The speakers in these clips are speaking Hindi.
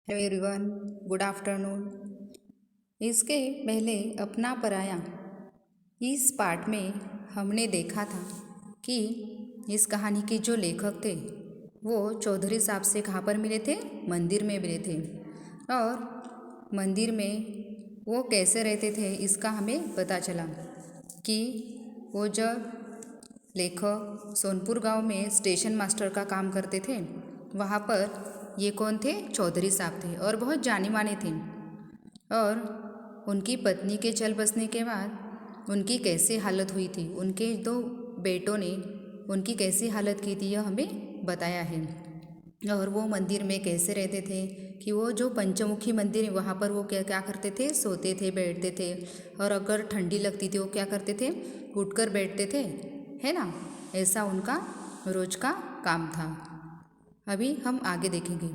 Hello everyone, good afternoon. इसके पहले अपना पराया इस पार्ट में हमने देखा था कि इस कहानी के जो लेखक थे वो चौधरी साहब से कहाँ पर मिले थे? मंदिर में मिले थे। और मंदिर में वो कैसे रहते थे इसका हमें पता चला कि वो जब लेखक सोनपुर गांव में स्टेशन मास्टर का काम करते थे, वहाँ पर ये कौन थे? चौधरी साहब थे और बहुत जाने माने थे। और उनकी पत्नी के चल बसने के बाद उनकी कैसे हालत हुई थी, उनके दो बेटों ने उनकी कैसी हालत की थी, यह हमें बताया है। और वो मंदिर में कैसे रहते थे कि वो जो पंचमुखी मंदिर है वहाँ पर वो क्या क्या करते थे? सोते थे, बैठते थे। और अगर ठंडी लगती थी वो क्या करते थे? उठकर बैठते थे, है ना। ऐसा उनका रोज का काम था। अभी हम आगे देखेंगे।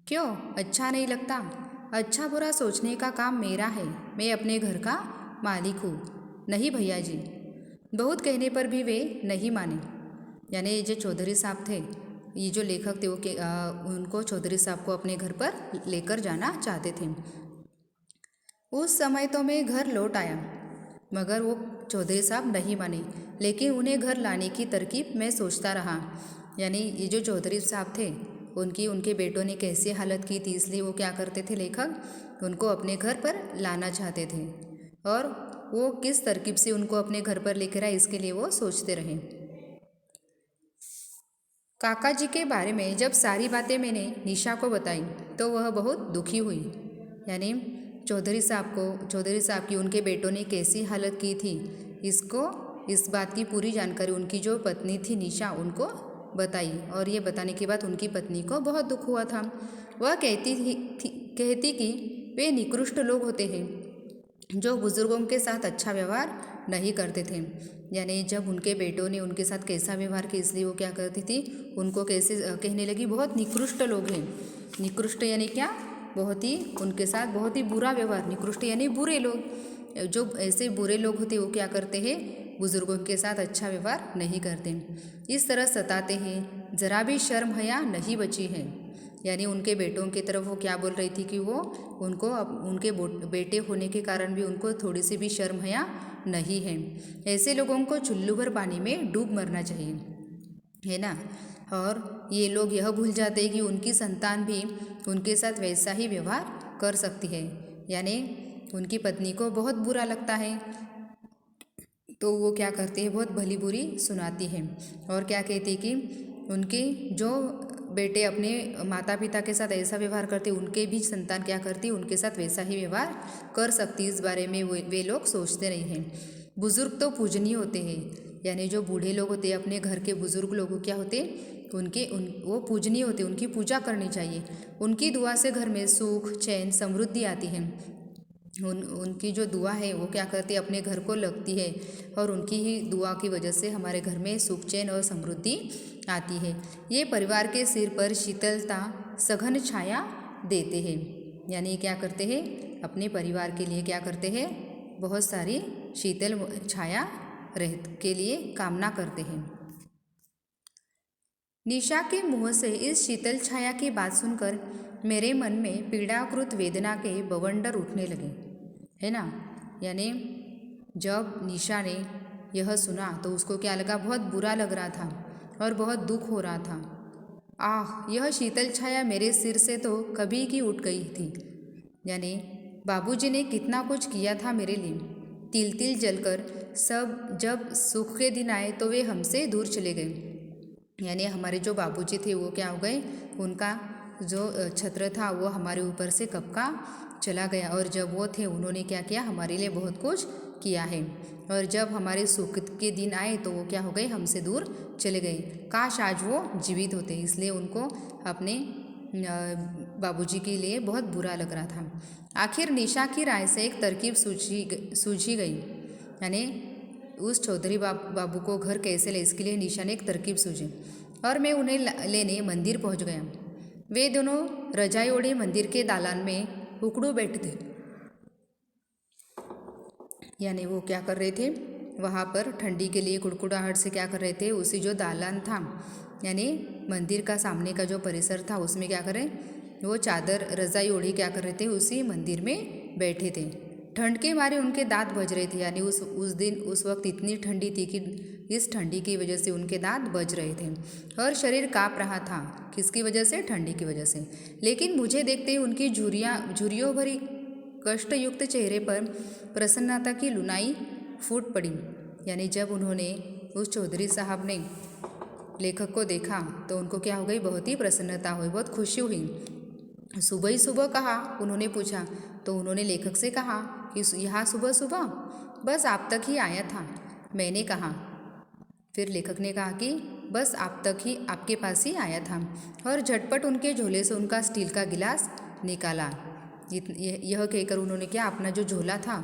क्यों अच्छा नहीं लगता? अच्छा बुरा सोचने का काम मेरा है, मैं अपने घर का मालिक हूँ। नहीं भैया जी। बहुत कहने पर भी वे नहीं माने। यानी ये जो चौधरी साहब थे, ये जो लेखक थे वो उनको चौधरी साहब को अपने घर पर लेकर जाना चाहते थे। उस समय तो मैं घर लौट आया, मगर वो चौधरी साहब नहीं माने। लेकिन उन्हें घर लाने की तरकीब मैं सोचता रहा। यानी ये जो चौधरी साहब थे उनके बेटों ने कैसी हालत की थी, इसलिए वो क्या करते थे लेखक? उनको अपने घर पर लाना चाहते थे। और वो किस तरकीब से उनको अपने घर पर लेकर आए, इसके लिए वो सोचते रहे। काका जी के बारे में जब सारी बातें मैंने निशा को बताई तो वह बहुत दुखी हुई। यानी चौधरी साहब की उनके बेटों ने कैसी हालत की थी, इस बात की पूरी जानकारी उनकी जो पत्नी थी निशा उनको बताई। और ये बताने के बाद उनकी पत्नी को बहुत दुख हुआ था। वह कहती कि वे निकृष्ट लोग होते हैं जो बुज़ुर्गों के साथ अच्छा व्यवहार नहीं करते थे। यानी जब उनके बेटों ने उनके साथ कैसा व्यवहार किया, इसलिए वो क्या करती थी? उनको कैसे कहने लगी? बहुत निकृष्ट लोग हैं। निकृष्ट यानी क्या? बहुत ही उनके साथ बहुत ही बुरा व्यवहार। निकृष्ट यानी बुरे लोग। जो ऐसे बुरे लोग होते वो क्या करते हैं? बुज़ुर्गों के साथ अच्छा व्यवहार नहीं करते, इस तरह सताते हैं। ज़रा भी शर्म हया नहीं बची है। यानी उनके बेटों की तरफ वो क्या बोल रही थी कि वो उनको उनके बेटे होने के कारण भी उनको थोड़ी सी भी शर्म हया नहीं है। ऐसे लोगों को चुल्लू भर पानी में डूब मरना चाहिए, है ना। और ये लोग यह भूल जाते हैं कि उनकी संतान भी उनके साथ वैसा ही व्यवहार कर सकती है। यानी उनकी पत्नी को बहुत बुरा लगता है तो वो क्या करती है? बहुत भली बुरी सुनाती है। और क्या कहती है कि उनके जो बेटे अपने माता पिता के साथ ऐसा व्यवहार करते, उनके भी संतान क्या करती? उनके साथ वैसा ही व्यवहार कर सकती। इस बारे में वे लोग सोचते नहीं हैं। बुज़ुर्ग तो पूजनीय होते हैं। यानी जो बूढ़े लोग होते हैं, अपने घर के बुज़ुर्ग लोग क्या होते? वो पूजनीय होते, उनकी पूजा करनी चाहिए। उनकी दुआ से घर में सुख, चैन, समृद्धि आती है। उनकी जो दुआ है वो क्या करती है? अपने घर को लगती है। और उनकी ही दुआ की वजह से हमारे घर में सुख, चैन और समृद्धि आती है। ये परिवार के सिर पर शीतलता, सघन छाया देते हैं। यानी क्या करते हैं? अपने परिवार के लिए क्या करते हैं? बहुत सारी शीतल छाया के लिए कामना करते हैं। निशा के मुँह से इस शीतल छाया की बात सुनकर मेरे मन में पीड़ाकृत वेदना के बवंडर उठने लगे, है ना। यानी जब निशा ने यह सुना तो उसको क्या लगा? बहुत बुरा लग रहा था और बहुत दुख हो रहा था। आह, यह शीतल छाया मेरे सिर से तो कभी की उठ गई थी। यानी बाबूजी ने कितना कुछ किया था मेरे लिए। तिल तिल जलकर जब सुख के दिन आए तो वे हमसे दूर चले गए। यानी हमारे जो बाबूजी थे वो क्या हो गए? उनका जो छत्र था वो हमारे ऊपर से कब का चला गया। और जब वो थे उन्होंने क्या किया? हमारे लिए बहुत कुछ किया है। और जब हमारे सुख के दिन आए तो वो क्या हो गए? हमसे दूर चले गए। काश आज वो जीवित होते। इसलिए उनको अपने बाबूजी के लिए बहुत बुरा लग रहा था। आखिर निशा की राय से एक तरकीब सूझी गई। यानी उस चौधरी बाबू को घर कैसे ले, इसके लिए निशा ने एक तरकीब सूझी और मैं उन्हें लेने मंदिर पहुंच गया। वे दोनों रजाई ओढ़े मंदिर के दालान में उकड़ू बैठे थे। यानी वो क्या कर रहे थे? वहाँ पर ठंडी के लिए कुड़कुड़ाहट से क्या कर रहे थे? उसी जो दालान था, यानी मंदिर का सामने का जो परिसर था उसमें क्या करें? वो चादर रजाई ओढ़े क्या कर रहे थे, उसी मंदिर में बैठे थे। ठंड के मारे उनके दांत बज रहे थे, यानी उस वक्त इतनी ठंडी थी कि इस ठंडी की वजह से उनके दांत बज रहे थे और शरीर काँप रहा था। किसकी वजह से? ठंडी की वजह से। लेकिन मुझे देखते ही उनकी झुर्रियों भरी कष्टयुक्त चेहरे पर प्रसन्नता की लुनाई फूट पड़ी। यानी जब उन्होंने उस चौधरी साहब ने लेखक को देखा तो उनको क्या हो गई, बहुत ही प्रसन्नता हुई, बहुत खुशी हुई। सुबह ही सुबह कहा, उन्होंने पूछा तो उन्होंने लेखक से कहा कि यहाँ सुबह सुबह बस आप तक ही आया था। मैंने कहा, फिर लेखक ने कहा कि बस आप तक ही, आपके पास ही आया था, और झटपट उनके झोले से उनका स्टील का गिलास निकाला। यह कहकर उन्होंने क्या, अपना जो झोला था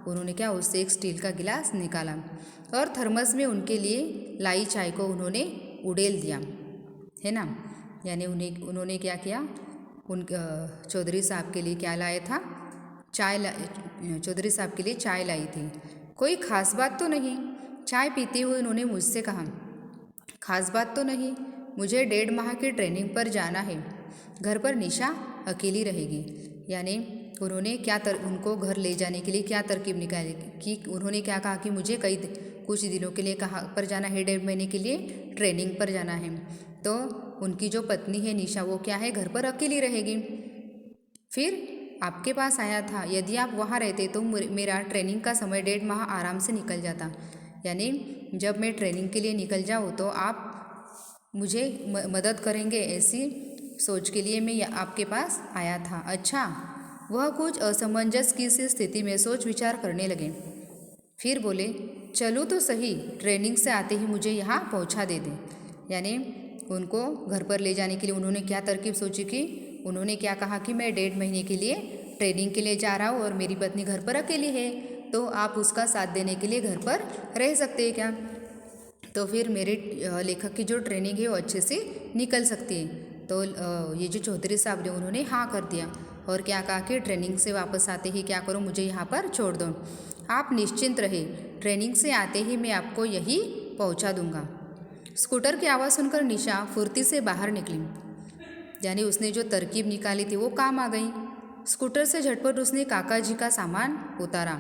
उन्होंने क्या, उससे एक स्टील का गिलास निकाला और थर्मस में उनके लिए लाई चाय को उन्होंने उड़ेल दिया, है ना। यानी उन्होंने क्या किया, उन चौधरी साहब के लिए क्या लाया था, चौधरी साहब के लिए चाय लाई थी। कोई ख़ास बात तो नहीं, चाय पीते हुए उन्होंने मुझसे कहा। ख़ास बात तो नहीं, मुझे 1.5 माह की ट्रेनिंग पर जाना है, घर पर निशा अकेली रहेगी। यानी उन्होंने उनको घर ले जाने के लिए क्या तरकीब निकाली कि उन्होंने क्या कहा कि मुझे कुछ दिनों के लिए कहाँ पर जाना है, 1.5 महीने के लिए ट्रेनिंग पर जाना है। तो उनकी जो पत्नी है निशा, वो क्या है, घर पर अकेली रहेगी। फिर आपके पास आया था, यदि आप वहाँ रहते तो मेरा ट्रेनिंग का समय 1.5 माह आराम से निकल जाता। यानी जब मैं ट्रेनिंग के लिए निकल जाऊँ तो आप मुझे मदद करेंगे, ऐसी सोच के लिए मैं आपके पास आया था। अच्छा, वह कुछ असमंजस की सी स्थिति में सोच विचार करने लगे। फिर बोले, चलो तो सही, ट्रेनिंग से आते ही मुझे यहाँ पहुँचा दे दें। यानी उनको घर पर ले जाने के लिए उन्होंने क्या तरकीब सोची कि उन्होंने क्या कहा कि मैं 1.5 महीने के लिए ट्रेनिंग के लिए जा रहा हूँ और मेरी पत्नी घर पर अकेली है, तो आप उसका साथ देने के लिए घर पर रह सकते हैं क्या। तो फिर मेरे लेखक की जो ट्रेनिंग है वो अच्छे से निकल सकती है। तो ये जो चौधरी साहब ने उन्होंने हाँ कर दिया और क्या कहा कि ट्रेनिंग से वापस आते ही क्या करो, मुझे यहाँ पर छोड़ दो, आप निश्चिंत रहे, ट्रेनिंग से आते ही मैं आपको यही पहुँचा दूँगा। स्कूटर की आवाज़ सुनकर निशा फुर्ती से बाहर निकली। यानी उसने जो तरकीब निकाली थी वो काम आ गई। स्कूटर से झटपट उसने काका जी का सामान उतारा।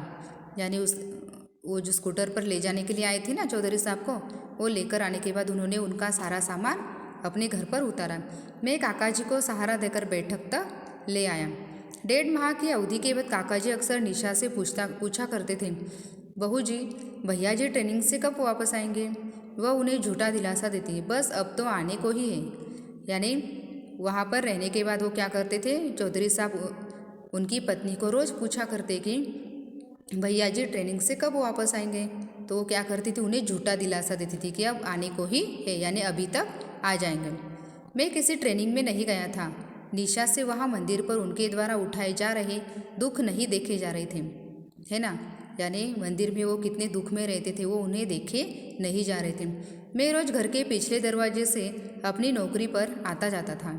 यानी वो जो स्कूटर पर ले जाने के लिए आए थे ना चौधरी साहब को, वो लेकर आने के बाद उन्होंने उनका सारा सामान अपने घर पर उतारा। मैं काका जी को सहारा देकर बैठक तक ले आया। 1.5 माह की अवधि के बाद काका जी अक्सर निशा से पूछा करते थे, बहू जी, भैया जी ट्रेनिंग से कब वापस आएंगे। वह उन्हें झूठा दिलासा देती है, बस अब तो आने को ही है। यानी वहाँ पर रहने के बाद वो क्या करते थे, चौधरी साहब उनकी पत्नी को रोज़ पूछा करते कि भैया जी ट्रेनिंग से कब वापस आएंगे। तो वो क्या करती थी, उन्हें झूठा दिलासा देती थी कि अब आने को ही है, यानी अभी तक आ जाएंगे। मैं किसी ट्रेनिंग में नहीं गया था। निशा से वहाँ मंदिर पर उनके द्वारा उठाए जा रहे दुख नहीं देखे जा रहे थे, है ना। यानी मंदिर में वो कितने दुख में रहते थे वो उन्हें देखे नहीं जा रहे थे। मैं रोज़ घर के पिछले दरवाजे से अपनी नौकरी पर आता जाता था।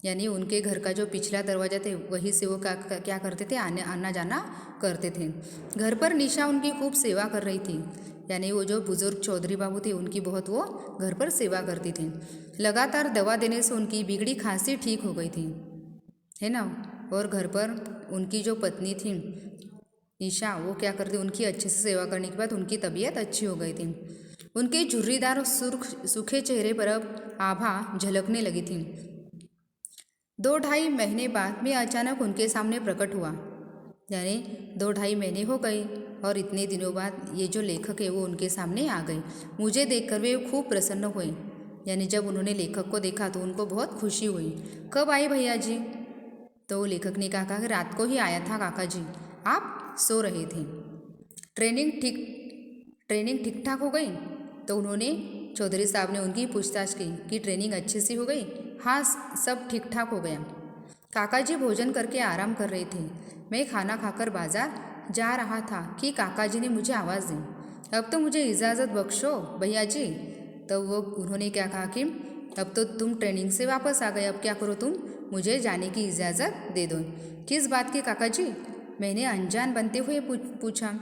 यानी उनके घर का जो पिछला दरवाज़ा थे वहीं से वो क्या करते थे, आना जाना करते थे। घर पर निशा उनकी खूब सेवा कर रही थी। यानी वो जो बुज़ुर्ग चौधरी बाबू थे उनकी बहुत वो घर पर सेवा करती थी। लगातार दवा देने से उनकी बिगड़ी खांसी ठीक हो गई थी, है ना। और घर पर उनकी जो पत्नी थी निशा, वो क्या करती, उनकी अच्छे से सेवा करने के बाद उनकी तबीयत अच्छी हो गई थी। उनके झुर्रीदार सूखे चेहरे पर अब आभा झलकने लगी थी। 2-2.5 महीने बाद मैं अचानक उनके सामने प्रकट हुआ। यानी 2-2.5 महीने हो गए और इतने दिनों बाद ये जो लेखक है वो उनके सामने आ गए। मुझे देखकर वे खूब प्रसन्न हुए। यानी जब उन्होंने लेखक को देखा तो उनको बहुत खुशी हुई। कब आए भैया जी। तो लेखक ने कहा कि रात को ही आया था काका जी, आप सो रहे थे। ट्रेनिंग ठीक ठाक हो गई। तो उन्होंने चौधरी साहब ने उनकी पूछताछ की कि ट्रेनिंग अच्छे से हो गई। हाँ, सब ठीक ठाक हो गया। काका जी भोजन करके आराम कर रहे थे। मैं खाना खाकर बाजार जा रहा था कि काका जी ने मुझे आवाज़ दी, अब तो मुझे इजाज़त बख्शो भैया जी। तो वो उन्होंने क्या कहा कि अब तो तुम ट्रेनिंग से वापस आ गए, अब क्या करो, तुम मुझे जाने की इजाज़त दे दो। किस बात की काका जी, मैंने अनजान बनते हुए पूछा।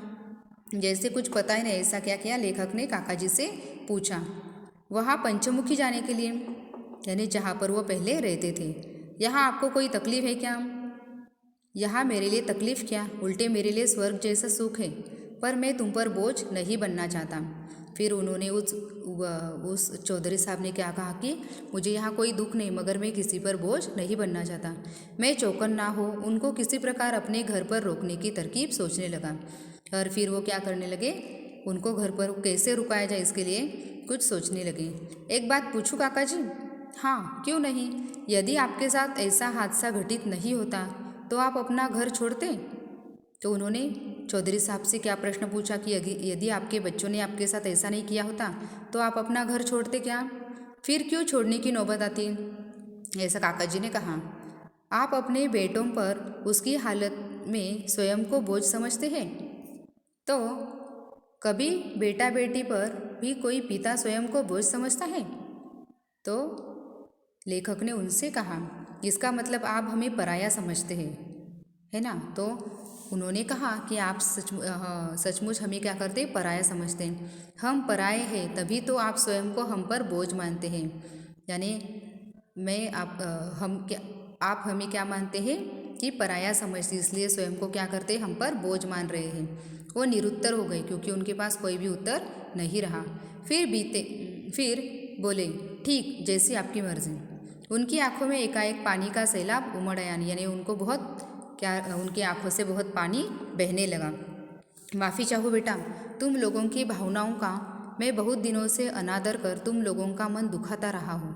जैसे कुछ पता ही नहीं ऐसा क्या किया, लेखक ने काका जी से पूछा। वहाँ पंचमुखी जाने के लिए, यानी जहाँ पर वो पहले रहते थे। यहाँ आपको कोई तकलीफ़ है क्या? यहाँ मेरे लिए तकलीफ़ क्या, उल्टे मेरे लिए स्वर्ग जैसा सुख है, पर मैं तुम पर बोझ नहीं बनना चाहता। फिर उन्होंने उस चौधरी साहब ने क्या कहा कि मुझे यहाँ कोई दुख नहीं, मगर मैं किसी पर बोझ नहीं बनना चाहता। मैं चौकन ना हो उनको किसी प्रकार अपने घर पर रोकने की तरकीब सोचने लगा। और फिर वो क्या करने लगे, उनको घर पर कैसे रुकाया जाए इसके लिए कुछ सोचने लगे। एक बात पूछूं काका जी? हाँ, क्यों नहीं। यदि आपके साथ ऐसा हादसा घटित नहीं होता तो आप अपना घर छोड़ते? तो उन्होंने चौधरी साहब से क्या प्रश्न पूछा कि यदि आपके बच्चों ने आपके साथ ऐसा नहीं किया होता तो आप अपना घर छोड़ते क्या? फिर क्यों छोड़ने की नौबत आती? ऐसा काका जी ने कहा। आप अपने बेटों पर उसकी हालत में स्वयं को बोझ समझते हैं, तो कभी बेटा बेटी पर भी कोई पिता स्वयं को बोझ समझता है? तो लेखक ने उनसे कहा, इसका मतलब आप हमें पराया समझते हैं, है ना? तो उन्होंने कहा कि आप सचमुच हमें क्या करते, पराया समझते हैं। हम पराये हैं तभी तो आप स्वयं को हम पर बोझ मानते हैं। यानी आप हमें क्या मानते हैं कि पराया समझते, इसलिए स्वयं को क्या करते, हम पर बोझ मान रहे हैं। वो निरुत्तर हो गए क्योंकि उनके पास कोई भी उत्तर नहीं रहा। फिर बोले, ठीक, जैसी आपकी मर्जी। उनकी आंखों में एकाएक पानी का सैलाब उमड़ आया, यानी उनको उनकी आंखों से बहुत पानी बहने लगा। माफ़ी चाहो बेटा, तुम लोगों की भावनाओं का मैं बहुत दिनों से अनादर कर तुम लोगों का मन दुखाता रहा हूँ।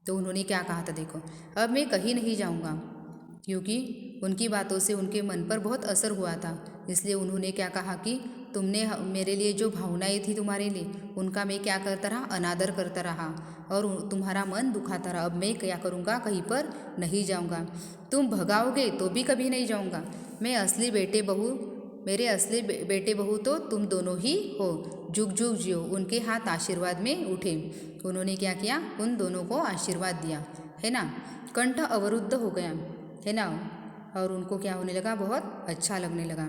तो उन्होंने क्या कहा था, देखो, अब मैं कहीं नहीं जाऊँगा, क्योंकि उनकी बातों से उनके मन पर बहुत असर हुआ था। इसलिए उन्होंने क्या कहा कि तुमने मेरे लिए जो भावनाएं थी तुम्हारे लिए, उनका मैं क्या करता रहा, अनादर करता रहा और तुम्हारा मन दुखाता रहा। अब मैं क्या करूँगा, कहीं पर नहीं जाऊँगा। तुम भगाओगे तो भी कभी नहीं जाऊँगा। मेरे असली बेटे बहू तो तुम दोनों ही हो। जुग जुग जियो। उनके हाथ आशीर्वाद में उठे। उन्होंने क्या किया, उन दोनों को आशीर्वाद दिया, है ना। कंठ अवरुद्ध हो गया, है ना, और उनको क्या होने लगा, बहुत अच्छा लगने लगा।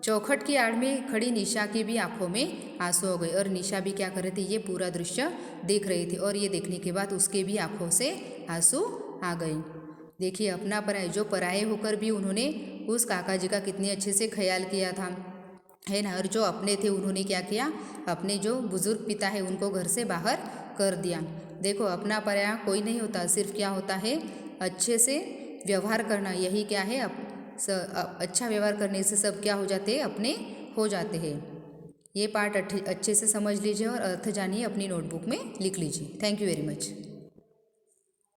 चौखट की आड़ में खड़ी निशा की भी आंखों में आंसू हो गए, और निशा भी क्या कर रही थी, ये पूरा दृश्य देख रही थी, और ये देखने के बाद उसके भी आंखों से आंसू आ गए। देखिए, अपना पराये, जो पराये होकर भी उन्होंने उस काका जी का कितने अच्छे से ख्याल किया था, है ना। और जो अपने थे उन्होंने क्या किया, अपने जो बुजुर्ग पिता है उनको घर से बाहर कर दिया। देखो, अपना पराया कोई नहीं होता, सिर्फ क्या होता है, अच्छे से व्यवहार करना। यही क्या है, अच्छा व्यवहार करने से सब क्या हो जाते हैं, अपने हो जाते हैं। ये पार्ट अच्छे से समझ लीजिए और अर्थ जानिए, अपनी नोटबुक में लिख लीजिए। Thank you very much.